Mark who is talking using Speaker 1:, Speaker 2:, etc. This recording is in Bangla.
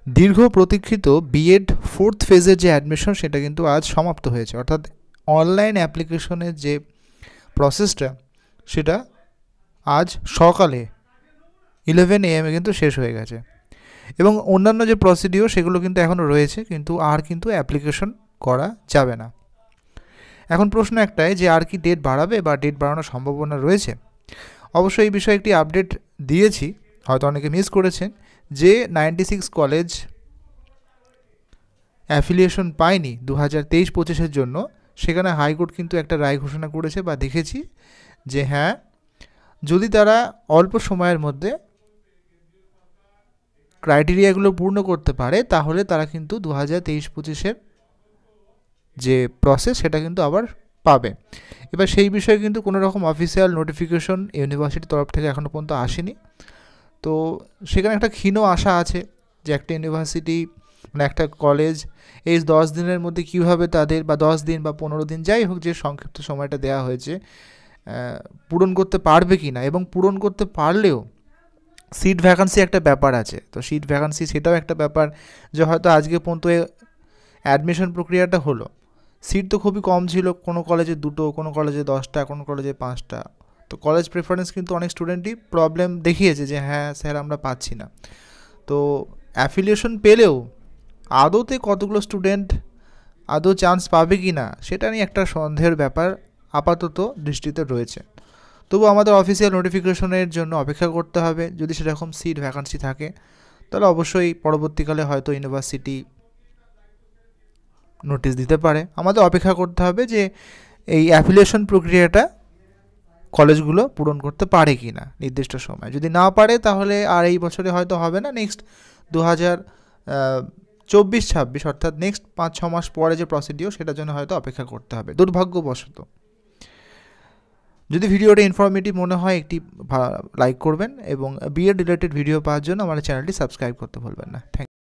Speaker 1: দীর্ঘ প্রতীক্ষিত বিএড 4th ফেজের যে অ্যাডমিশন সেটা কিন্তু আজ সমাপ্ত হয়েছে, অর্থাৎ অনলাইন অ্যাপ্লিকেশনের যে প্রসেসটা সেটা আজ সকালে 11 AM কিন্তু শেষ হয়ে গেছে। এবং অন্যান্য যে প্রসিডিওর সেগুলো কিন্তু এখনও রয়েছে, কিন্তু আর কিন্তু অ্যাপ্লিকেশন করা যাবে না। এখন প্রশ্ন একটাই যে আর কি ডেট বাড়াবে বা ডেট বাড়ানোর সম্ভাবনা রয়েছে? অবশ্যই এই বিষয়ে একটি আপডেট দিয়েছি, হয়তো অনেকে মিস করেছেন, যে 96 কলেজ অ্যাফিলিয়েশন পায়নি 2023-25 জন্য, সেখানে হাইকোর্ট কিন্তু একটা রায় ঘোষণা করেছে বা দেখেছি যে হ্যাঁ, যদি তারা অল্প সময়ের মধ্যে ক্রাইটেরিয়াগুলো পূর্ণ করতে পারে তাহলে তারা কিন্তু 2023-25 যে প্রসেস সেটা কিন্তু আবার পাবে। এবার সেই বিষয়ে কিন্তু কোনো রকম অফিসিয়াল নোটিফিকেশন ইউনিভার্সিটির তরফ থেকে এখনও পর্যন্ত আসেনি। তো সেখানে একটা ক্ষীণ আশা আছে যে একটা ইউনিভার্সিটি মানে একটা কলেজ এই 10 দিনের মধ্যে কীভাবে তাদের, বা 10 দিন বা 15 দিন যাই হোক যে সংক্ষিপ্ত সময়টা দেওয়া হয়েছে, পূরণ করতে পারবে কি না, এবং পূরণ করতে পারলেও সিট ভ্যাকান্সি একটা ব্যাপার আছে। তো সিট ভ্যাকান্সি সেটাও একটা ব্যাপার, যে হয়তো আজকে পর্যন্ত অ্যাডমিশন প্রক্রিয়াটা হলো, সিট তো খুবই কম ছিল, কোনো কলেজে 2টো, কোনো কলেজে 10টা, কোনো কলেজে 5টা। তো কলেজ প্রেফারেন্স কিন্তু অনেক স্টুডেন্টই প্রবলেম দেখিয়েছে যে হ্যাঁ স্যার আমরা পাচ্ছি না। তো অ্যাফিলিয়েশন পেলেও আদৌতে কতগুলো স্টুডেন্ট আদৌ চান্স পাবে কি না সেটা নিয়ে একটা সন্দেহের ব্যাপার আপাতত দৃষ্টিতে রয়েছে। তবু আমাদের অফিসিয়াল নোটিফিকেশনের জন্য অপেক্ষা করতে হবে। যদি সেরকম সিট ভ্যাকান্সি থাকে তাহলে অবশ্যই পরবর্তীকালে হয়তো ইউনিভার্সিটি নোটিশ দিতে পারে। আমাদের অপেক্ষা করতে হবে যে এই অ্যাফিলিয়েশন প্রক্রিয়াটা কলেজগুলো পূরণ করতে পারে কি না নির্দিষ্ট সময়। যদি না পারে তাহলে আর এই বছরে হয়তো হবে না, নেক্সট 2024-26 অর্থাৎ নেক্সট 5-6 মাস পরে যে প্রসিডিওর সেটার জন্য হয়তো অপেক্ষা করতে হবে দুর্ভাগ্যবশত। যদি ভিডিওটা ইনফরমেটিভ মনে হয় একটি লাইক করবেন, এবং বিএড রিলেটেড ভিডিও পাওয়ার জন্য আমার চ্যানেলটি সাবস্ক্রাইব করতে ভুলবেন না। Thank you.